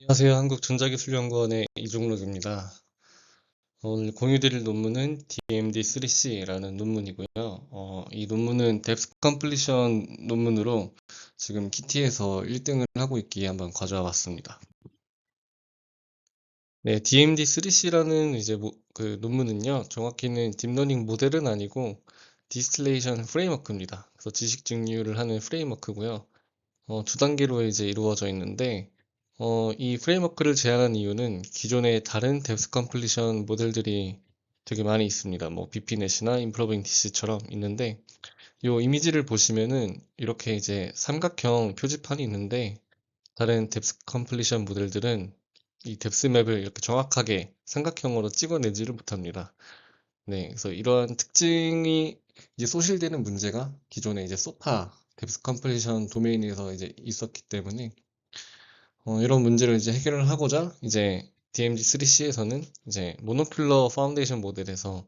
안녕하세요. 한국전자기술연구원의 이종록입니다. 오늘 공유드릴 논문은 DMD3C라는 논문이고요. 이 논문은 뎁스 컴플리션 논문으로 지금 키티에서 1등을 하고 있기에 한번 가져와 봤습니다. 네, DMD3C라는 그 논문은요, 정확히는 딥러닝 모델은 아니고 디스틸레이션 프레임워크입니다. 그래서 지식 증류를 하는 프레임워크고요. 두 단계로 이제 이루어져 있는데, 이 프레임워크를 제안한 이유는 기존의 다른 뎁스 컴플리션 모델들이 되게 많이 있습니다. 뭐, BP넷이나 임프로빙 DC처럼 있는데, 이 이미지를 보시면은 이렇게 이제 삼각형 표지판이 있는데, 다른 뎁스 컴플리션 모델들은 이 뎁스 맵을 이렇게 정확하게 삼각형으로 찍어내지를 못합니다. 네, 그래서 이러한 특징이 이제 소실되는 문제가 기존에 이제 소파 뎁스 컴플리션 도메인에서 이제 있었기 때문에 이런 문제를 이제 해결을 하고자 이제 DMD3C에서는 이제 모노큘러 파운데이션 모델에서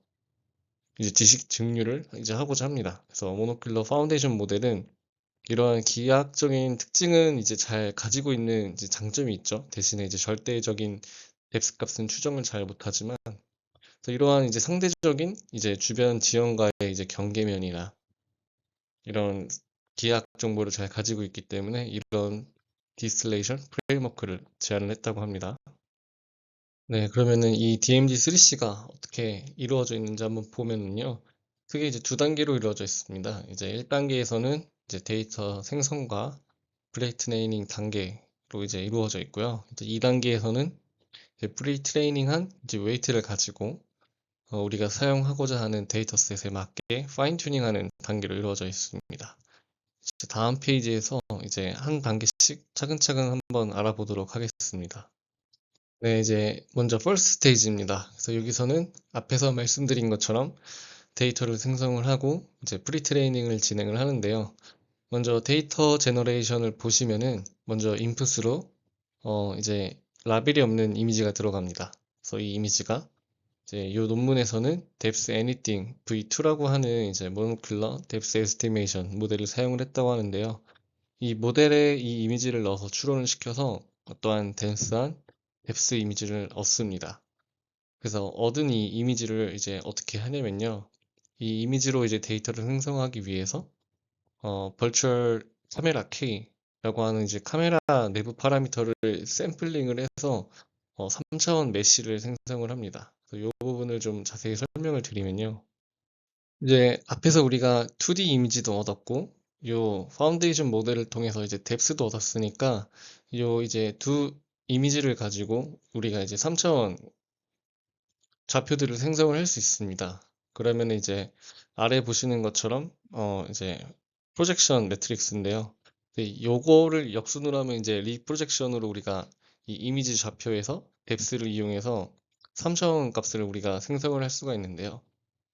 이제 지식 증류를 이제 하고자 합니다. 그래서 모노큘러 파운데이션 모델은 이러한 기하학적인 특징은 이제 잘 가지고 있는 이제 장점이 있죠. 대신에 이제 절대적인 뎁스 값은 추정을 잘 못하지만 그래서 이러한 이제 상대적인 이제 주변 지형과의 이제 경계면이나 이런 기하학 정보를 잘 가지고 있기 때문에 이런 디스틸레이션 프레임워크를 제안을 했다고 합니다. 네, 그러면은 이 DMD3C가 어떻게 이루어져 있는지 한번 보면은요. 크게 이제 두 단계로 이루어져 있습니다. 이제 1단계에서는 이제 데이터 생성과 프리트레이닝 단계로 이제 이루어져 있고요. 이제 2단계에서는 프리트레이닝한 이제 웨이트를 가지고 우리가 사용하고자 하는 데이터셋에 맞게 파인 튜닝하는 단계로 이루어져 있습니다. 이제 다음 페이지에서 이제 한 단계씩 차근차근 한번 알아보도록 하겠습니다. 네, 이제 먼저 first 스테이지입니다. 그래서 여기서는 앞에서 말씀드린 것처럼 데이터를 생성을 하고 이제 프리트레이닝을 진행을 하는데요. 먼저 데이터 제너레이션을 보시면은 먼저 인풋으로 이제 라벨이 없는 이미지가 들어갑니다. 그래서 이 이미지가 이제 이 논문에서는 depth anything v2라고 하는 이제 monocular depth estimation 모델을 사용을 했다고 하는데요. 이 모델에 이 이미지를 넣어서 추론을 시켜서 어떠한 덴스한 뎁스 이미지를 얻습니다. 그래서 얻은 이 이미지를 이제 어떻게 하냐면요. 이 이미지로 이제 데이터를 생성하기 위해서 버추얼 카메라 K라고 하는 이제 카메라 내부 파라미터를 샘플링을 해서 3차원 메쉬를 생성을 합니다. 그래서 이 부분을 좀 자세히 설명을 드리면요. 이제 앞에서 우리가 2D 이미지도 얻었고, 요 파운데이션 모델을 통해서 이제 뎁스도 얻었으니까, 요 이제 두 이미지를 가지고 우리가 이제 3차원 좌표들을 생성을 할 수 있습니다. 그러면 이제 아래 보시는 것처럼, 이제 프로젝션 매트릭스인데요. 요거를 역순으로 하면 이제 리프로젝션으로 우리가 이 이미지 좌표에서 뎁스를 이용해서 3차원 값을 우리가 생성을 할 수가 있는데요.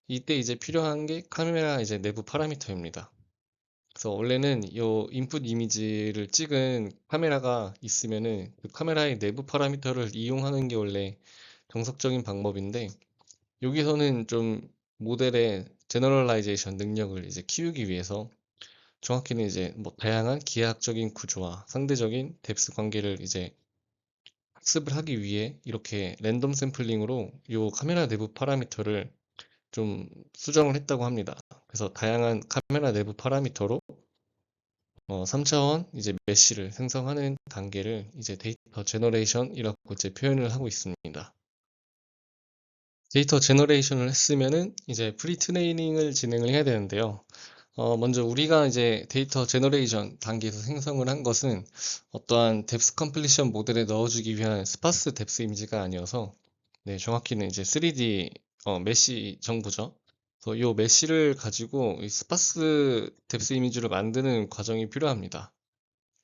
이때 이제 필요한 게 카메라 이제 내부 파라미터입니다. 그래서 원래는 요 인풋 이미지를 찍은 카메라가 있으면은 그 카메라의 내부 파라미터를 이용하는 게 원래 정석적인 방법인데 여기서는 좀 모델의 제너럴라이제이션 능력을 이제 키우기 위해서 정확히는 이제 뭐 다양한 기하학적인 구조와 상대적인 뎁스 관계를 이제 학습을 하기 위해 이렇게 랜덤 샘플링으로 요 카메라 내부 파라미터를 좀 수정을 했다고 합니다. 그래서 다양한 카메라 내부 파라미터로 3차원 이제 메쉬를 생성하는 단계를 이제 데이터 제너레이션이라고 이제 표현을 하고 있습니다. 데이터 제너레이션을 했으면은 이제 프리트레이닝을 진행을 해야 되는데요. 먼저 우리가 이제 데이터 제너레이션 단계에서 생성을 한 것은 어떠한 뎁스 컴플리션 모델에 넣어주기 위한 스파스 뎁스 이미지가 아니어서 네, 정확히는 이제 3D 메쉬 정보죠. 그래서 이 메쉬를 가지고 이 스파스 뎁스 이미지를 만드는 과정이 필요합니다.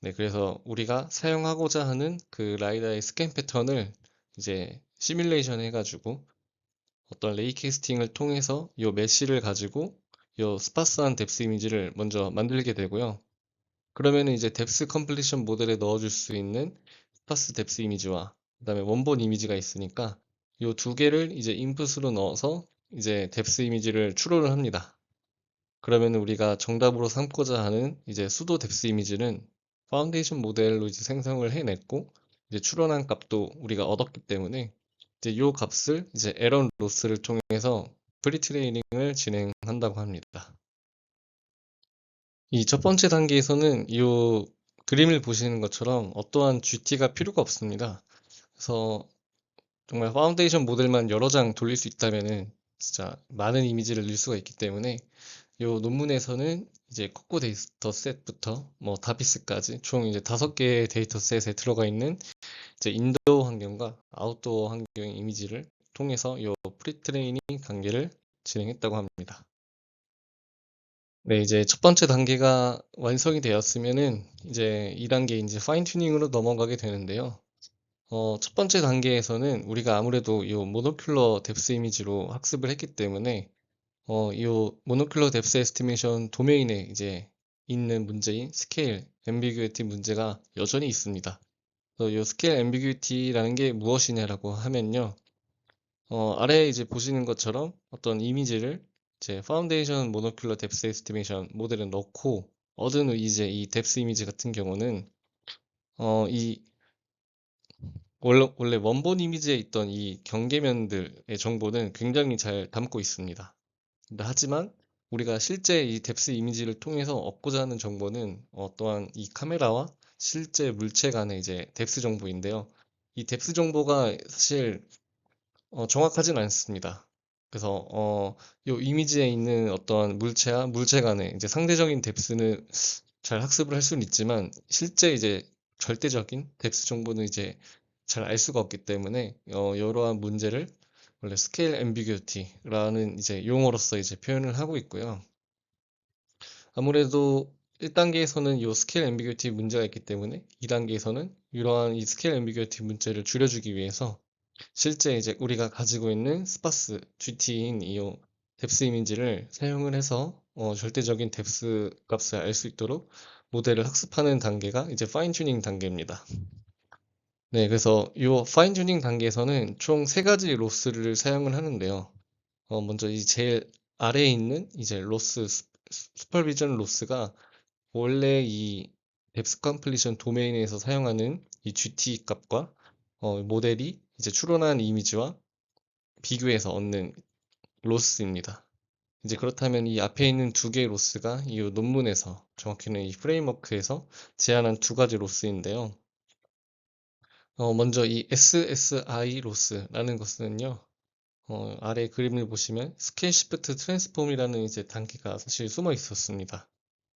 네, 그래서 우리가 사용하고자 하는 그 라이다의 스캔 패턴을 이제 시뮬레이션 해가지고 어떤 레이캐스팅을 통해서 이 메쉬를 가지고 이 스파스한 뎁스 이미지를 먼저 만들게 되고요. 그러면 이제 뎁스 컴플리션 모델에 넣어줄 수 있는 스파스 뎁스 이미지와 그다음에 원본 이미지가 있으니까 이 두 개를 이제 인풋으로 넣어서 이제 뎁스 이미지를 추론을 합니다. 그러면 우리가 정답으로 삼고자 하는 이제 수도 뎁스 이미지는 파운데이션 모델로 이제 생성을 해냈고 이제 추론한 값도 우리가 얻었기 때문에 이제 요 값을 이제 에런 로스를 통해서 프리트레이닝을 진행한다고 합니다. 이 첫 번째 단계에서는 이 그림을 보시는 것처럼 어떠한 GT가 필요가 없습니다. 그래서 정말 파운데이션 모델만 여러 장 돌릴 수 있다면은 진짜 많은 이미지를 넣을 수가 있기 때문에 이 논문에서는 이제 코코 데이터 셋부터 뭐 다비스까지 총 이제 5개의 데이터 셋에 들어가 있는 이제 인도어 환경과 아웃도어 환경의 이미지를 통해서 이 프리트레이닝 단계를 진행했다고 합니다. 네, 이제 첫 번째 단계가 완성이 되었으면은 이제 2단계 이제 파인 튜닝으로 넘어가게 되는데요. 첫 번째 단계에서는 우리가 아무래도 이 모노큘러 뎁스 이미지로 학습을 했기 때문에 이 모노큘러 뎁스 에스티메이션 도메인에 이제 있는 문제인 스케일 앰비규이티 문제가 여전히 있습니다. 그래서 이 스케일 앰비규이티라는 게 무엇이냐라고 하면요. 아래에 이제 보시는 것처럼 어떤 이미지를 이제 파운데이션 모노큘러 뎁스 에스티메이션 모델에 넣고 얻은 이제 이 뎁스 이미지 같은 경우는 이 원래 원본 이미지에 있던 이 경계면들의 정보는 굉장히 잘 담고 있습니다. 하지만 우리가 실제 이 뎁스 이미지를 통해서 얻고자 하는 정보는 또한 이 카메라와 실제 물체 간의 이제 뎁스 정보인데요. 이 뎁스 정보가 사실 정확하진 않습니다. 그래서 이 이미지에 있는 어떤 물체와 물체 간의 이제 상대적인 뎁스는 잘 학습을 할 수는 있지만 실제 이제 절대적인 뎁스 정보는 이제 잘 알 수가 없기 때문에 이러한 문제를 원래 스케일 앰비규티라는 이제 용어로서 이제 표현을 하고 있고요. 아무래도 1단계에서는 이 스케일 앰비규티 문제가 있기 때문에 2단계에서는 이러한 이 스케일 앰비규티 문제를 줄여주기 위해서 실제 이제 우리가 가지고 있는 스파스 GT인 이 뎁스 이미지를 사용을 해서 절대적인 뎁스 값을 알 수 있도록 모델을 학습하는 단계가 이제 파인 튜닝 단계입니다. 네, 그래서 이 파인 튜닝 단계에서는 총 3가지 로스를 사용을 하는데요. 먼저 이 제일 아래에 있는 이제 로스, 슈퍼비전 로스가 원래 이 뎁스 컴플리션 도메인에서 사용하는 이 GT 값과 모델이 이제 추론한 이미지와 비교해서 얻는 로스입니다. 이제 그렇다면 이 앞에 있는 2개의 로스가 이 논문에서 정확히는 이 프레임워크에서 제안한 2가지 로스인데요. 먼저 이 SSI 로스라는 것은요. 아래 그림을 보시면 스케일 시프트 트랜스폼이라는 이제 단계가 사실 숨어 있었습니다.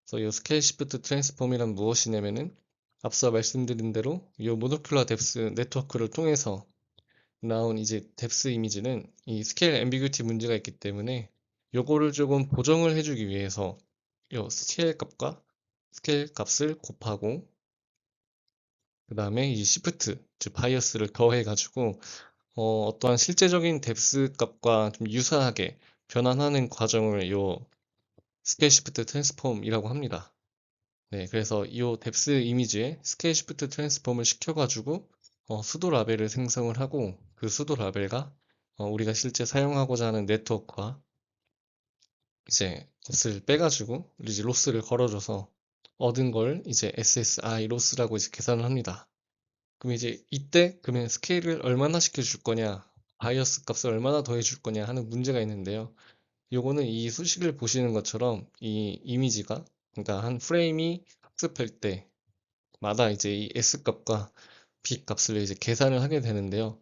그래서 이 스케일 시프트 트랜스폼이란 무엇이냐면은 앞서 말씀드린 대로 이 모노큘러 뎁스 네트워크를 통해서 나온 이제 뎁스 이미지는 이 스케일 앰비규티 문제가 있기 때문에 요거를 조금 보정을 해주기 위해서 요 스케일 값을 곱하고 그 다음에 이 시프트 즉 바이어스를 더해가지고 어떠한 실제적인 뎁스 값과 좀 유사하게 변환하는 과정을 요 스케일 시프트 트랜스폼이라고 합니다. 네, 그래서 이 뎁스 이미지에 스케일 시프트 트랜스폼을 시켜가지고 수도 라벨을 생성을 하고 그 수도 라벨과 우리가 실제 사용하고자 하는 네트워크와 이제 값을 빼가지고 이제 로스를 걸어줘서 얻은 걸 이제 SSI 로스라고 이제 계산을 합니다. 그럼 이제 이때 그러면 스케일을 얼마나 시켜줄 거냐, 바이어스 값을 얼마나 더해줄 거냐 하는 문제가 있는데요. 요거는 이 수식을 보시는 것처럼 이 이미지가 그러니까 한 프레임이 학습할 때마다 이제 이 S 값과 B 값을 이제 계산을 하게 되는데요.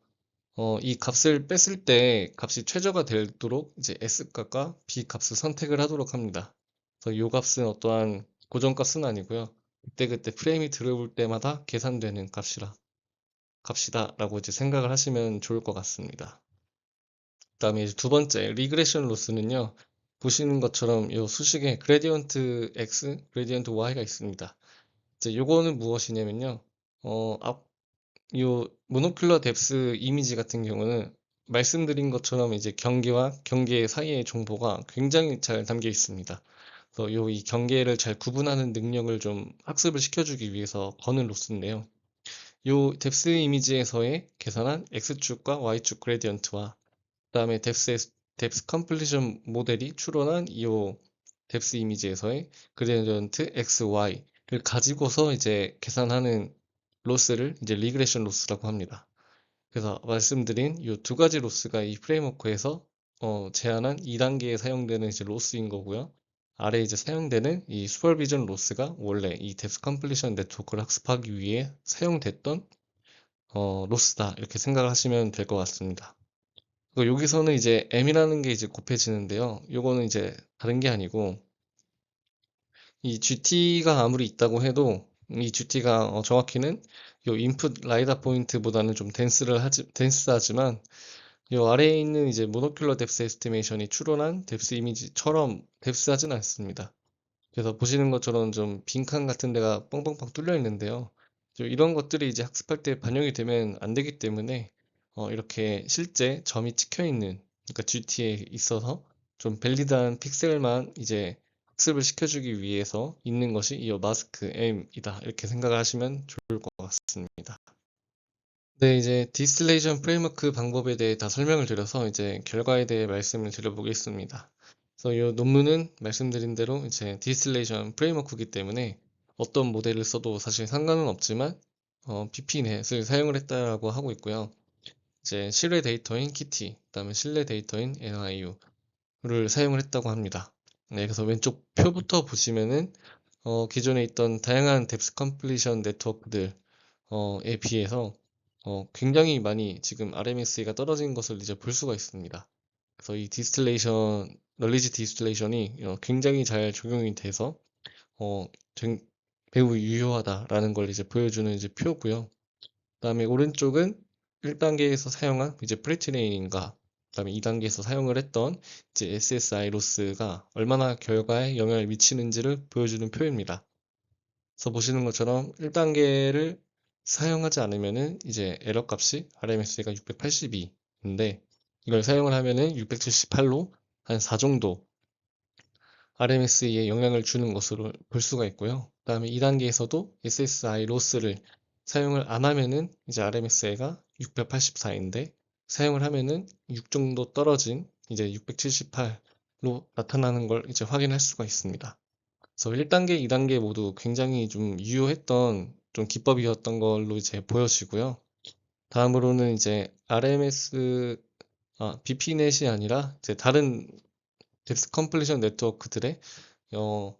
이 값을 뺐을 때 값이 최저가 되도록 이제 S 값과 B 값을 선택을 하도록 합니다. 그래서 이 값은 어떠한 고정값은 아니고요. 그때그때 프레임이 들어올 때마다 계산되는 값이다라고 이제 생각을 하시면 좋을 것 같습니다. 그다음에 이제 두 번째 리그레션 로스는요. 보시는 것처럼 이 수식에 그레디언트 X, 그레디언트 Y가 있습니다. 이제 요거는 무엇이냐면요. 요 모노큘러 뎁스 이미지 같은 경우는 말씀드린 것처럼 이제 경계와 경계 사이의 정보가 굉장히 잘 담겨 있습니다. 그래서 이 경계를 잘 구분하는 능력을 좀 학습을 시켜주기 위해서 거는 로스인데요. 요 뎁스 이미지에서의 계산한 X축과 Y축 그레디언트와 그다음에 뎁스 컴플리션 모델이 추론한 이 뎁스 이미지에서의 그레디언트 X, Y를 가지고서 이제 계산하는 로스를 이제 리그레션 로스라고 합니다. 그래서 말씀드린 이 두 가지 로스가 이 프레임워크에서 제한한 2단계에 사용되는 이제 로스인 거고요. 아래 이제 사용되는 이 슈퍼비전 로스가 원래 이 뎁스 컴플리션 네트워크를 학습하기 위해 사용됐던 로스다 이렇게 생각을 하시면 될 것 같습니다. 여기서는 이제 m이라는 게 이제 곱해지는데요. 요거는 이제 다른 게 아니고 이 GT가 아무리 있다고 해도 이 GT가 정확히는 요 인풋 라이다 포인트보다는 좀 덴스하지만 요 아래에 있는 이제 모노큘러 뎁스 에스티메이션이 추론한 뎁스 이미지처럼 뎁스하진 않습니다. 그래서 보시는 것처럼 좀 빈칸 같은 데가 뻥뻥뻥 뚫려 있는데요. 이런 것들이 이제 학습할 때 반영이 되면 안 되기 때문에 이렇게 실제 점이 찍혀 있는 그러니까 GT에 있어서 좀 밸리드한 픽셀만 이제 학습을 시켜주기 위해서 있는 것이 이 마스크 M이다 이렇게 생각을 하시면 좋을 것 같습니다. 네, 이제 디스틸레이션 프레임워크 방법에 대해 다 설명을 드려서 이제 결과에 대해 말씀을 드려보겠습니다. 그래서 이 논문은 말씀드린 대로 이제 디스틸레이션 프레임워크이기 때문에 어떤 모델을 써도 사실 상관은 없지만 BP넷을 사용을 했다라고 하고 있고요. 이제 실내 데이터인 키티, 그다음에 실내 데이터인 NIU를 사용을 했다고 합니다. 네, 그래서 왼쪽 표부터 보시면은 기존에 있던 다양한 뎁스 컴플리션 네트워크들 에 비해서 굉장히 많이 지금 RMS가 떨어진 것을 이제 볼 수가 있습니다. 그래서 이 널리지 디스틸레이션이 굉장히 잘 적용이 돼서 어, 매우 유효하다라는 걸 이제 보여주는 이제 표고요. 그다음에 오른쪽은 1단계에서 사용한 이제 프리트레이닝과 그다음에 2단계에서 사용을 했던 이제 SSI 로스가 얼마나 결과에 영향을 미치는지를 보여주는 표입니다. 그래서 보시는 것처럼 1단계를 사용하지 않으면은 이제 에러 값이 RMS가 682인데 이걸 사용을 하면은 678로 한 4 정도 RMS에 영향을 주는 것으로 볼 수가 있고요. 그다음에 2단계에서도 SSI 로스를 사용을 안 하면은 이제 RMS가 684인데 사용을 하면은 6 정도 떨어진 이제 678로 나타나는 걸 이제 확인할 수가 있습니다. 그래서 1단계, 2단계 모두 굉장히 좀 유효했던 좀 기법이었던 걸로 이제 보여지고요. 다음으로는 이제 BP넷이 아니라 이제 다른 뎁스 컴플리션 네트워크들의 요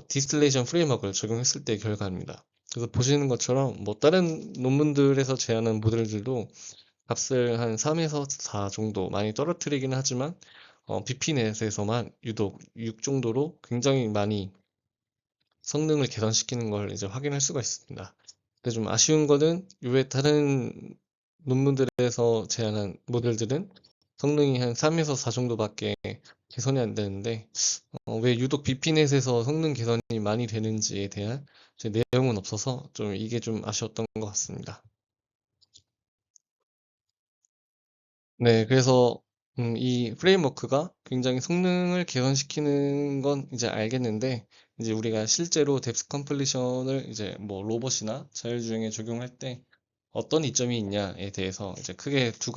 디스틸레이션 프레임워크를 적용했을 때 결과입니다. 그래서 보시는 것처럼 뭐 다른 논문들에서 제안한 모델들도 값을 한 3에서 4 정도 많이 떨어뜨리긴 하지만 BP넷에서만 유독 6 정도로 굉장히 많이 성능을 개선시키는 걸 이제 확인할 수가 있습니다. 근데 좀 아쉬운 거는 이외 다른 논문들에서 제안한 모델들은 성능이 한 3에서 4 정도밖에 개선이 안 되는데 왜 유독 BP넷에서 성능 개선이 많이 되는지에 대한 내용은 없어서 좀 이게 좀 아쉬웠던 것 같습니다. 네, 그래서 이 프레임워크가 굉장히 성능을 개선시키는 건 이제 알겠는데 이제 우리가 실제로 뎁스 컴플리션을 이제 뭐 로봇이나 자율주행에 적용할 때 어떤 이점이 있냐에 대해서 이제 크게 두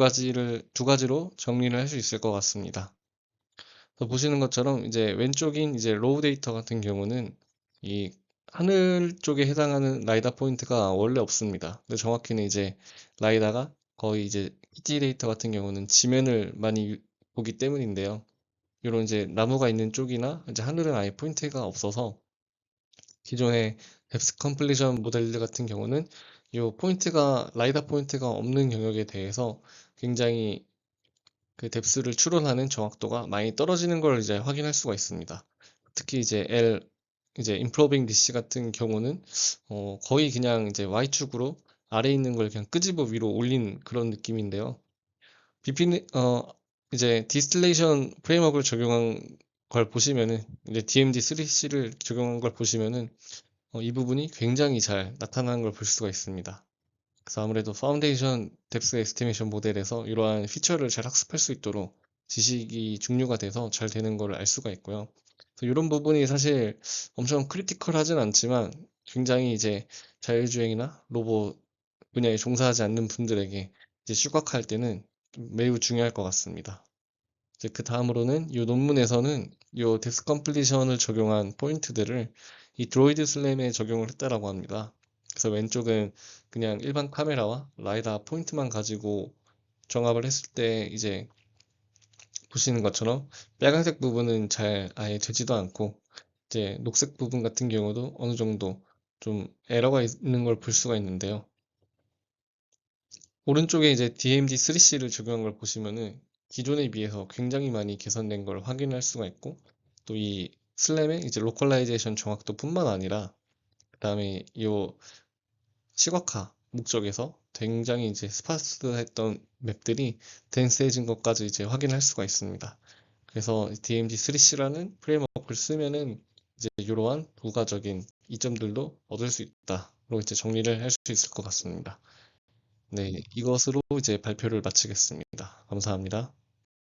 가지로 정리를 할 수 있을 것 같습니다. 그래서 보시는 것처럼 이제 왼쪽인 이제 로우 데이터 같은 경우는 이 하늘 쪽에 해당하는 라이다 포인트가 원래 없습니다. 근데 정확히는 이제 라이다가 거의 이제 PT 데이터 같은 경우는 지면을 많이 보기 때문인데요. 이런 이제 나무가 있는 쪽이나 이제 하늘은 아예 포인트가 없어서 기존의 뎁스 컴플리션 모델들 같은 경우는 이 포인트가 라이다 포인트가 없는 영역에 대해서 굉장히 그 뎁스를 추론하는 정확도가 많이 떨어지는 걸 이제 확인할 수가 있습니다. 특히 이제 이제 improving DC 같은 경우는 거의 그냥 이제 Y축으로 아래에 있는 걸 그냥 끄집어 위로 올린 그런 느낌인데요. 이제 디스틸레이션 프레임워크를 적용한 걸 보시면은 이제 DMD3C를 적용한 걸 보시면은 이 부분이 굉장히 잘 나타나는 걸 볼 수가 있습니다. 그래서 아무래도 파운데이션 뎁스 에스티메이션 모델에서 이러한 피처를 잘 학습할 수 있도록 지식이 중류가 돼서 잘 되는 걸 알 수가 있고요. 그래서 이런 부분이 사실 엄청 크리티컬하진 않지만 굉장히 이제 자율주행이나 로봇 분야에 종사하지 않는 분들에게 이제 시각화할 때는 매우 중요할 것 같습니다. 이제 그 다음으로는 이 논문에서는 이 뎁스 컴플리션을 적용한 포인트들을 이 드로이드 슬램에 적용을 했다라고 합니다. 그래서 왼쪽은 그냥 일반 카메라와 라이다 포인트만 가지고 정합을 했을 때 이제 보시는 것처럼 빨간색 부분은 잘 아예 되지도 않고 이제 녹색 부분 같은 경우도 어느 정도 좀 에러가 있는 걸 볼 수가 있는데요. 오른쪽에 이제 DMD3C를 적용한 걸 보시면은 기존에 비해서 굉장히 많이 개선된 걸 확인할 수가 있고 또 이 슬램의 이제 로컬라이제이션 정확도 뿐만 아니라 그다음에 이 시각화 목적에서 굉장히 이제 스파스했던 맵들이 덴스해진 것까지 이제 확인할 수가 있습니다. 그래서 DMD3C라는 프레임워크를 쓰면은 이제 이러한 부가적인 이점들도 얻을 수 있다로 이제 정리를 할 수 있을 것 같습니다. 네, 이것으로 이제 발표를 마치겠습니다. 감사합니다.